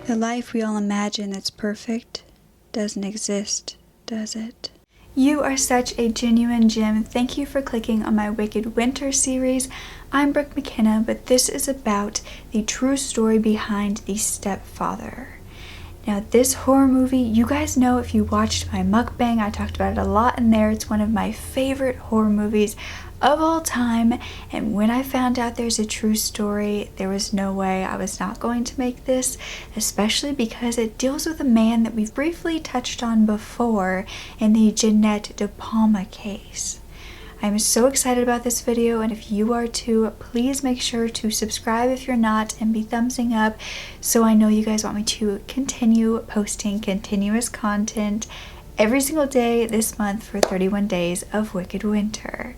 The life we all imagine that's perfect doesn't exist, does it? You are such a genuine gem. Thank you for clicking on my Wicked Winter series. I'm Brooke Makenna, but this is about the true story behind The Stepfather. Now, this horror movie, you guys know if you watched my mukbang, I talked about it a lot in there. It's one of my favorite horror movies of all time, and when I found out there's a true story, there was no way I was not going to make this, especially because it deals with a man that we've briefly touched on before in the Jeanette De Palma case. I'm so excited about this video, and if you are too, please make sure to subscribe if you're not and be thumbsing up so I know you guys want me to continue posting continuous content every single day this month for 31 days of Wicked Winter.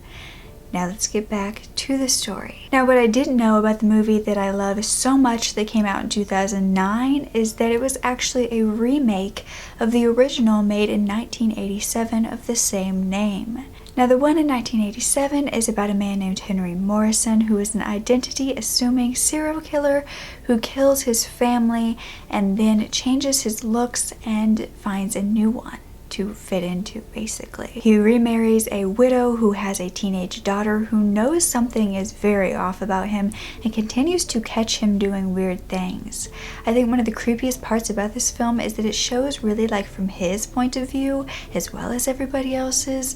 Now let's get back to the story. Now, what I didn't know about the movie that I love so much that came out in 2009 is that it was actually a remake of the original made in 1987 of the same name. Now, the one in 1987 is about a man named Henry Morrison, who is an identity-assuming serial killer who kills his family and then changes his looks and finds a new one to fit into, basically. He remarries a widow who has a teenage daughter who knows something is very off about him and continues to catch him doing weird things. I think one of the creepiest parts about this film is that it shows really like from his point of view as well as everybody else's,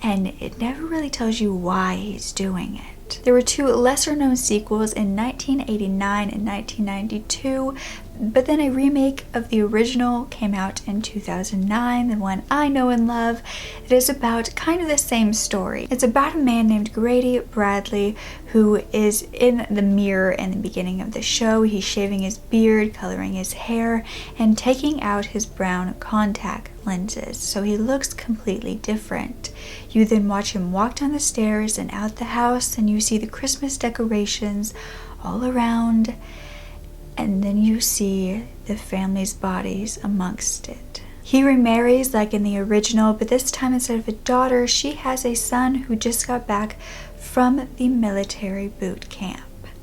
and it never really tells you why he's doing it. There were two lesser-known sequels in 1989 and 1992, but then a remake of the original came out in 2009, the one I know and love. It is about kind of the same story. It's about a man named Grady Bradley who is in the mirror in the beginning of the show. He's shaving his beard, coloring his hair, and taking out his brown contact lenses, so he looks completely different. You then watch him walk down the stairs and out the house, and you see the Christmas decorations all around, and then you see the family's bodies amongst it. He remarries like in the original, but this time instead of a daughter, she has a son who just got back from the military boot camp.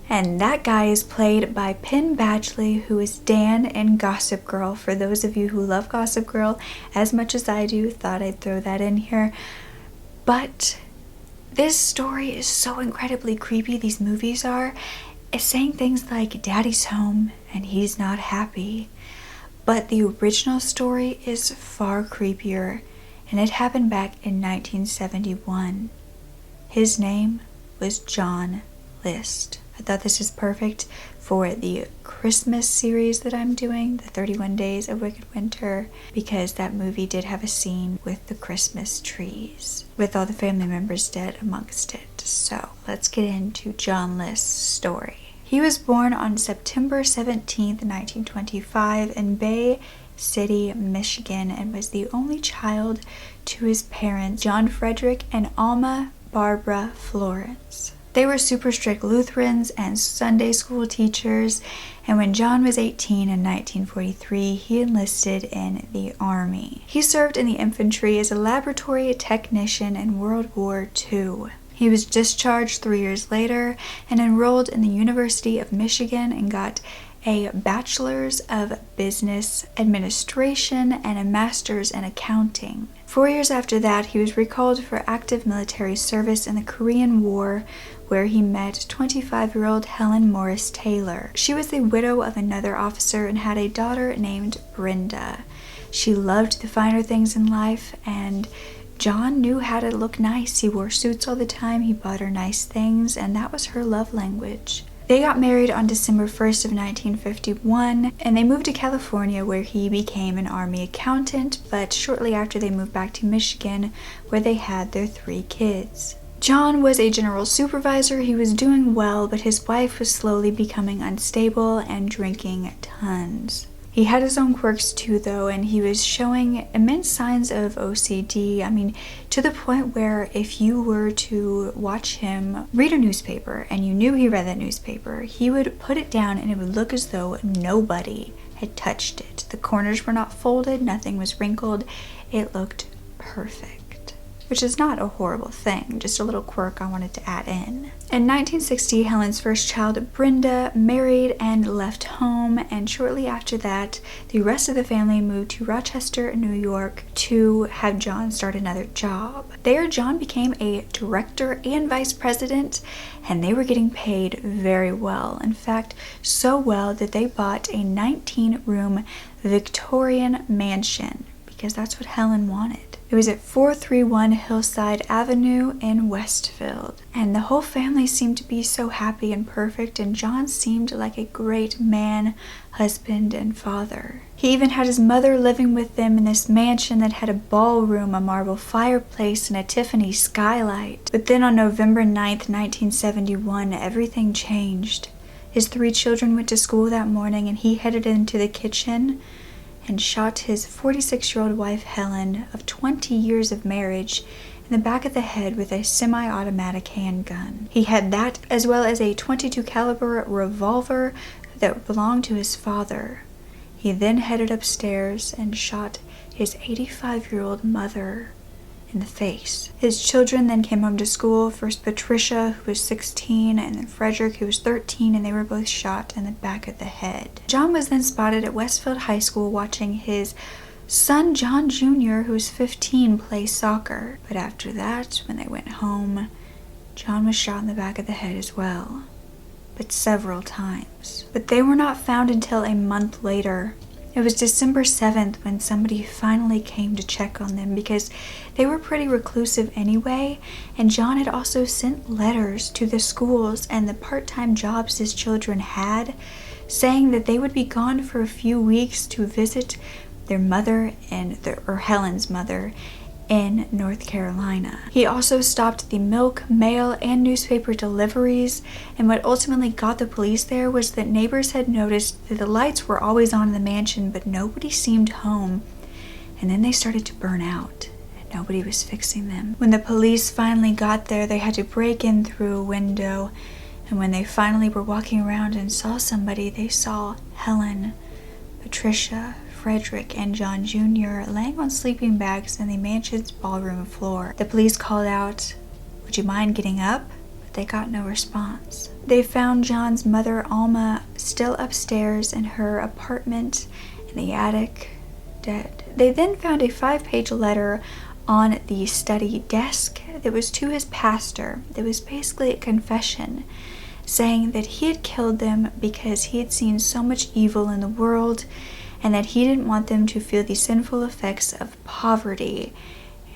And that guy is played by Penn Badgley, who is Dan in Gossip Girl. For those of you who love Gossip Girl as much as I do, thought I'd throw that in here. But this story is so incredibly creepy, these movies are. It's saying things like, Daddy's home and he's not happy. But the original story is far creepier, and it happened back in 1971. His name was John List. I thought this was perfect for the Christmas series that I'm doing, the 31 Days of Wicked Winter, because that movie did have a scene with the Christmas trees, with all the family members dead amongst it. So let's get into John List's story. He was born on September 17th, 1925 in Bay City, Michigan, and was the only child to his parents, John Frederick and Alma Barbara Florence. They were super strict Lutherans and Sunday school teachers, and when John was 18 in 1943, he enlisted in the Army. He served in the infantry as a laboratory technician in World War II. He was discharged 3 years later and enrolled in the University of Michigan and got a Bachelor's of Business Administration and a Master's in Accounting. 4 years after that, he was recalled for active military service in the Korean War, where he met 25-year-old Helen Morris Taylor. She was the widow of another officer and had a daughter named Brenda. She loved the finer things in life, and John knew how to look nice. He wore suits all the time, he bought her nice things, and that was her love language. They got married on December 1st of 1951, and they moved to California, where he became an Army accountant, but shortly after they moved back to Michigan, where they had their 3 kids. John was a general supervisor. He was doing well, but his wife was slowly becoming unstable and drinking tons. He had his own quirks too, though, and he was showing immense signs of OCD. I mean, to the point where if you were to watch him read a newspaper and you knew he read that newspaper, he would put it down and it would look as though nobody had touched it. The corners were not folded, nothing was wrinkled. It looked perfect. which is not a horrible thing, just a little quirk I wanted to add in. In 1960, Helen's first child, Brenda, married and left home, and shortly after that, the rest of the family moved to Rochester, New York to have John start another job. There, John became a director and vice president, and they were getting paid very well. In fact, so well that they bought a 19-room Victorian mansion, because that's what Helen wanted. It was at 431 Hillside Avenue in Westfield, and the whole family seemed to be so happy and perfect, and John seemed like a great man, husband, and father. He even had his mother living with them in this mansion that had a ballroom, a marble fireplace, and a Tiffany skylight. But then on November 9th, 1971, everything changed. His 3 children went to school that morning, and he headed into the kitchen and shot his 46-year-old wife Helen of 20 years of marriage in the back of the head with a semi-automatic handgun. He had that as well as a .22 caliber revolver that belonged to his father. He then headed upstairs and shot his 85-year-old mother in the face. His children then came home to school, first Patricia, who was 16, and then Frederick, who was 13, and they were both shot in the back of the head. John was then spotted at Westfield High School watching his son John Jr., who was 15, play soccer. But after that, when they went home, John was shot in the back of the head as well, but several times. But they were not found until a month later. It was December 7th when somebody finally came to check on them, because they were pretty reclusive anyway, and John had also sent letters to the schools and the part-time jobs his children had, saying that they would be gone for a few weeks to visit their mother or Helen's mother in North Carolina. He also stopped the milk, mail, and newspaper deliveries, and what ultimately got the police there was that neighbors had noticed that the lights were always on in the mansion, but nobody seemed home, and then they started to burn out, and nobody was fixing them. When the police finally got there, they had to break in through a window, and when they finally were walking around and saw somebody, they saw Helen, Patricia, Frederick, and John Jr. laying on sleeping bags in the mansion's ballroom floor. The police called out, "Would you mind getting up?" But they got no response. They found John's mother, Alma, still upstairs in her apartment in the attic, dead. They then found a 5-page letter on the study desk that was to his pastor. It was basically a confession, saying that he had killed them because he had seen so much evil in the world, and that he didn't want them to feel the sinful effects of poverty,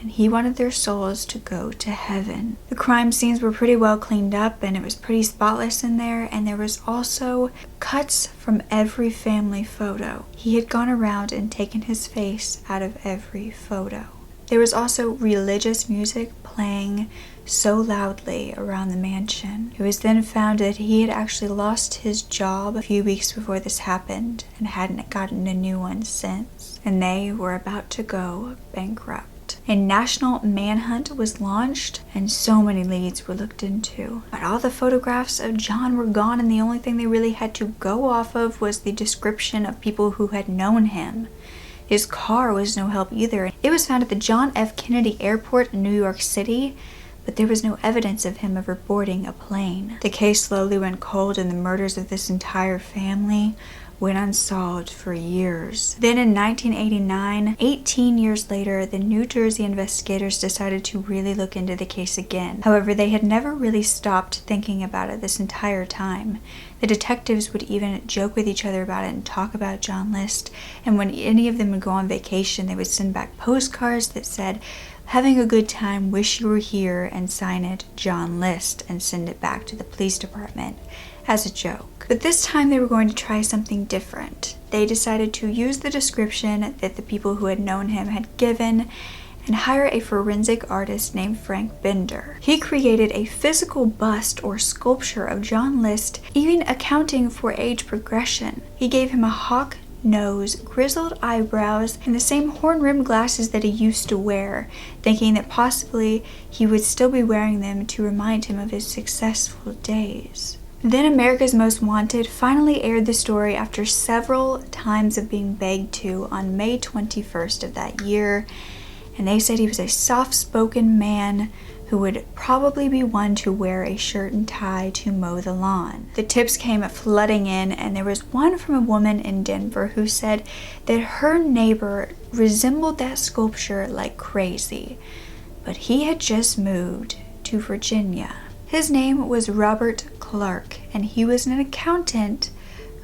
and he wanted their souls to go to heaven. The crime scenes were pretty well cleaned up, and it was pretty spotless in there, and there was also cuts from every family photo. He had gone around and taken his face out of every photo. There was also religious music playing so loudly around the mansion. It was then found that he had actually lost his job a few weeks before this happened and hadn't gotten a new one since, and they were about to go bankrupt. A national manhunt was launched, and so many leads were looked into. But all the photographs of John were gone, and the only thing they really had to go off of was the description of people who had known him. His car was no help either. It was found at the John F. Kennedy Airport in New York City, but there was no evidence of him ever boarding a plane. The case slowly went cold, and the murders of this entire family went unsolved for years. Then in 1989, 18 years later, the New Jersey investigators decided to really look into the case again. However, they had never really stopped thinking about it this entire time. The detectives would even joke with each other about it and talk about John List, and when any of them would go on vacation, they would send back postcards that said, "Having a good time, wish you were here," and sign it John List and send it back to the police department as a joke. But this time they were going to try something different. They decided to use the description that the people who had known him had given and hire a forensic artist named Frank Bender. He created a physical bust or sculpture of John List, even accounting for age progression. He gave him a hawk nose, grizzled eyebrows, and the same horn-rimmed glasses that he used to wear, thinking that possibly he would still be wearing them to remind him of his successful days. Then America's Most Wanted finally aired the story after several times of being begged to on May 21st of that year, and they said he was a soft-spoken man who would probably be one to wear a shirt and tie to mow the lawn. The tips came flooding in, and there was one from a woman in Denver who said that her neighbor resembled that sculpture like crazy, but he had just moved to Virginia. His name was Robert Clark, and he was an accountant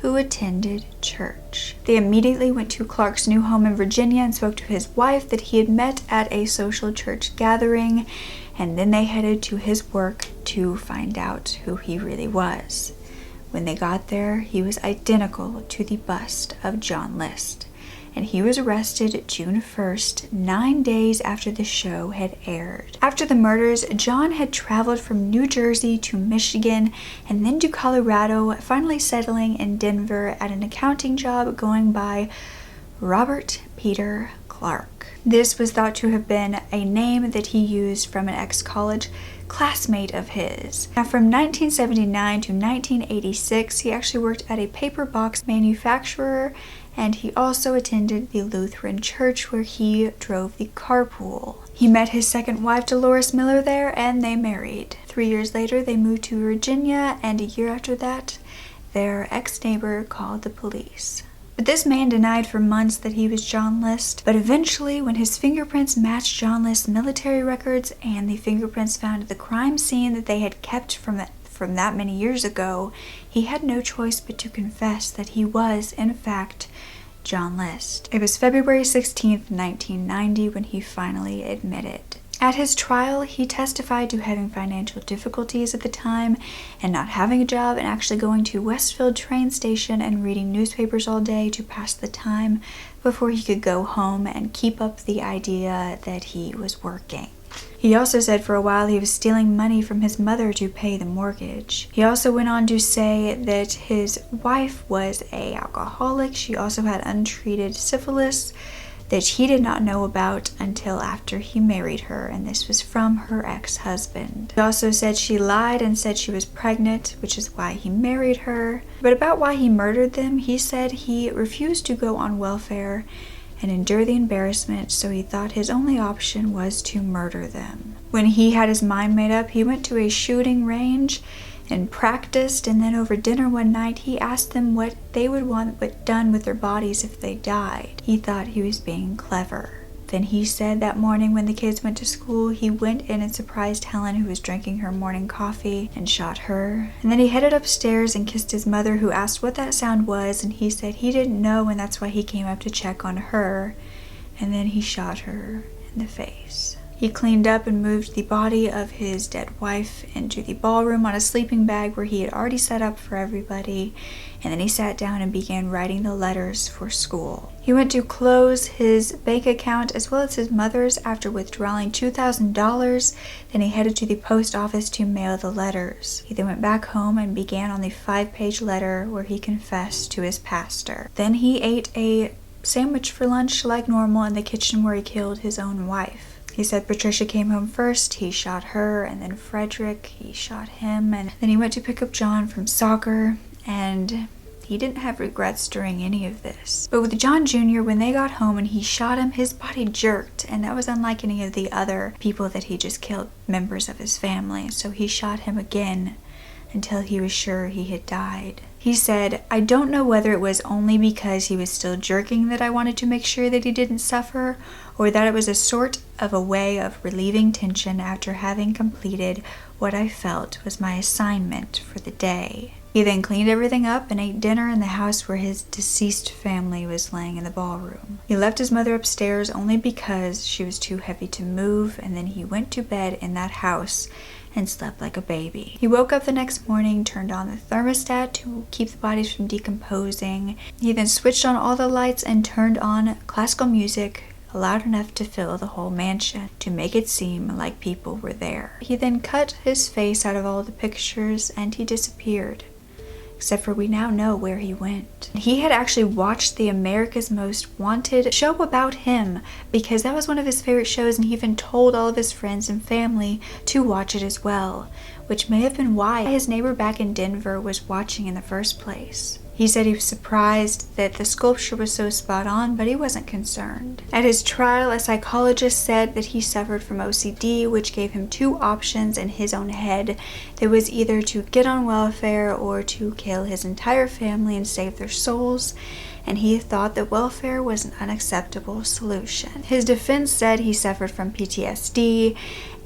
who attended church. They immediately went to Clark's new home in Virginia and spoke to his wife that he had met at a social church gathering, and then they headed to his work to find out who he really was. When they got there, he was identical to the bust of John List, and he was arrested June 1st, 9 days after the show had aired. After the murders, John had traveled from New Jersey to Michigan and then to Colorado, finally settling in Denver at an accounting job going by Robert Peter Clark. This was thought to have been a name that he used from an ex-college classmate of his. Now, from 1979 to 1986, he actually worked at a paper box manufacturer, and he also attended the Lutheran church where he drove the carpool. He met his second wife, Dolores Miller, there, and they married. 3 years later, they moved to Virginia, and a year after that, their ex-neighbor called the police. But this man denied for months that he was John List, but eventually when his fingerprints matched John List's military records and the fingerprints found at the crime scene that they had kept from that many years ago, he had no choice but to confess that he was, in fact, John List. It was February 16th, 1990 when he finally admitted. At his trial, he testified to having financial difficulties at the time and not having a job, and actually going to Westfield train station and reading newspapers all day to pass the time before he could go home and keep up the idea that he was working. He also said for a while he was stealing money from his mother to pay the mortgage. He also went on to say that his wife was an alcoholic. She also had untreated syphilis that he did not know about until after he married her, and this was from her ex-husband. He also said she lied and said she was pregnant, which is why he married her. But about why he murdered them, he said he refused to go on welfare and endure the embarrassment, so he thought his only option was to murder them. When he had his mind made up, he went to a shooting range and practiced, and then over dinner one night he asked them what they would want done with their bodies if they died. He thought he was being clever. Then he said that morning when the kids went to school, he went in and surprised Helen, who was drinking her morning coffee, and shot her. And then he headed upstairs and kissed his mother, who asked what that sound was, and he said he didn't know, and that's why he came up to check on her. And then he shot her in the face. He cleaned up and moved the body of his dead wife into the ballroom on a sleeping bag where he had already set up for everybody, and then he sat down and began writing the letters for school. He went to close his bank account as well as his mother's after withdrawing $2,000. Then he headed to the post office to mail the letters. He then went back home and began on the 5-page letter where he confessed to his pastor. Then he ate a sandwich for lunch like normal in the kitchen where he killed his own wife. He said Patricia came home first, he shot her, and then Frederick, he shot him, and then he went to pick up John from soccer, and he didn't have regrets during any of this. But with John Jr., when they got home and he shot him, his body jerked, and that was unlike any of the other people that he just killed, members of his family, so he shot him again until he was sure he had died. He said, "I don't know whether it was only because he was still jerking that I wanted to make sure that he didn't suffer, or that it was a sort of a way of relieving tension after having completed what I felt was my assignment for the day." He then cleaned everything up and ate dinner in the house where his deceased family was laying in the ballroom. He left his mother upstairs only because she was too heavy to move, and then he went to bed in that house and slept like a baby. He woke up the next morning, turned on the thermostat to keep the bodies from decomposing. He then switched on all the lights and turned on classical music loud enough to fill the whole mansion to make it seem like people were there. He then cut his face out of all the pictures and he disappeared. Except for we now know where he went. He had actually watched the America's Most Wanted show about him because that was one of his favorite shows, and he even told all of his friends and family to watch it as well, which may have been why his neighbor back in Denver was watching in the first place. He said he was surprised that the sculpture was so spot on, but he wasn't concerned. At his trial, a psychologist said that he suffered from OCD, which gave him two options in his own head. There was either to get on welfare or to kill his entire family and save their souls, and he thought that welfare was an unacceptable solution. His defense said he suffered from PTSD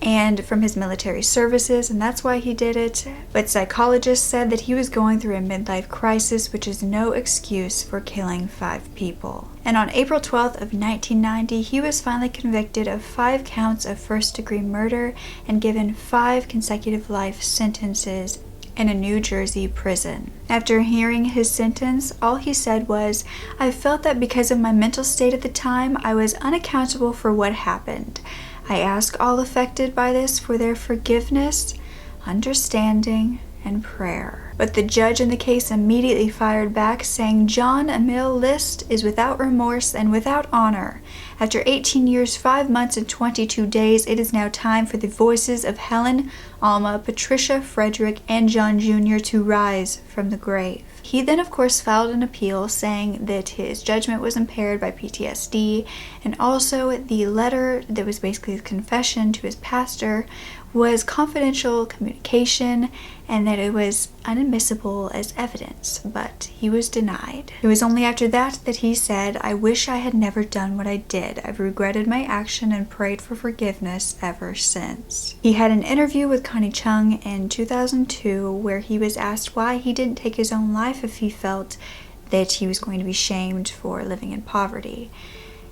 and from his military services, and that's why he did it. But psychologists said that he was going through a midlife crisis, which is no excuse for killing 5 people. And on April 12th of 1990, he was finally convicted of 5 counts of first-degree murder and given 5 consecutive life sentences in a New Jersey prison. After hearing his sentence, all he said was, "I felt that because of my mental state at the time, I was unaccountable for what happened. I ask all affected by this for their forgiveness, understanding, and prayer." But the judge in the case immediately fired back, saying John Emil List is without remorse and without honor. After 18 years, 5 months, and 22 days, it is now time for the voices of Helen, Alma, Patricia, Frederick, and John Jr. to rise from the grave. He then, of course, filed an appeal saying that his judgment was impaired by PTSD, and also the letter that was basically his confession to his pastor was confidential communication and that it was inadmissible as evidence, but he was denied. It was only after that that he said, "I wish I had never done what I did. I've regretted my action and prayed for forgiveness ever since." He had an interview with Connie Chung in 2002 where he was asked why he didn't take his own life if he felt that he was going to be shamed for living in poverty.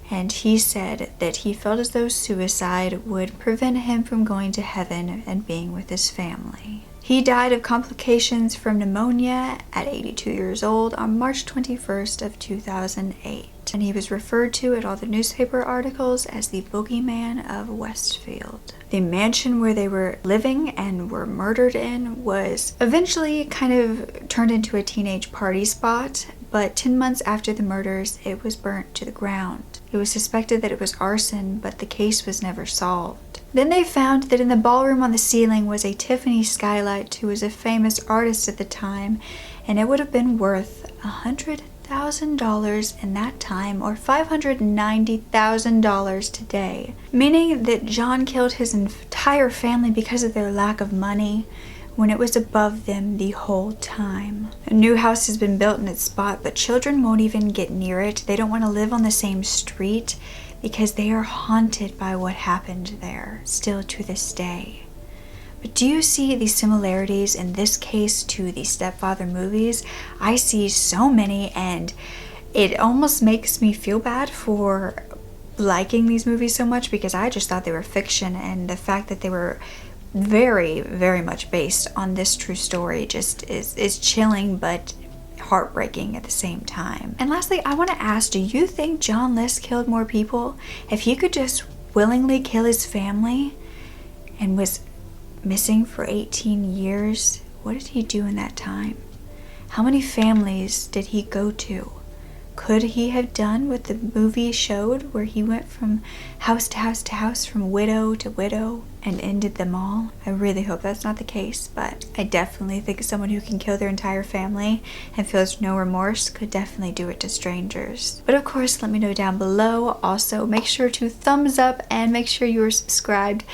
And he said that he felt as though suicide would prevent him from going to heaven and being with his family. He died of complications from pneumonia at 82 years old on March 21st of 2008. And he was referred to in all the newspaper articles as the boogeyman of Westfield. The mansion where they were living and were murdered in was eventually kind of turned into a teenage party spot, but 10 months after the murders, it was burnt to the ground. It was suspected that it was arson, but the case was never solved. Then they found that in the ballroom on the ceiling was a Tiffany skylight who was a famous artist at the time, and it would have been worth $100,000 in that time, or $590,000 today, meaning that John killed his entire family because of their lack of money when it was above them the whole time. A new house has been built in its spot, but children won't even get near it. They don't want to live on the same street because they are haunted by what happened there, still to this day. But do you see the similarities in this case to the Stepfather movies? I see so many, and it almost makes me feel bad for liking these movies so much because I just thought they were fiction, and the fact that they were very, very much based on this true story just is chilling but heartbreaking at the same time. And lastly, I want to ask, do you think John List killed more people? If he could just willingly kill his family and was missing for 18 years, what did he do in that time? How many families did he go to? Could he have done what the movie showed, where he went from house to house to house, from widow to widow, and ended them all? I really hope that's not the case, but I definitely think someone who can kill their entire family and feels no remorse could definitely do it to strangers. But of course, let me know down below. Also, make sure to thumbs up and make sure you're subscribed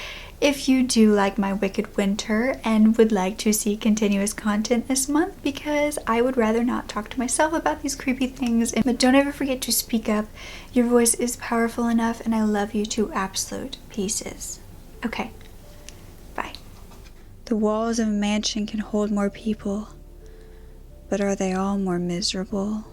if you do like my Wicked Winter and would like to see continuous content this month, because I would rather not talk to myself about these creepy things. But don't ever forget to speak up. Your voice is powerful enough, and I love you to absolute pieces. Okay, bye. The walls of a mansion can hold more people, but are they all more miserable?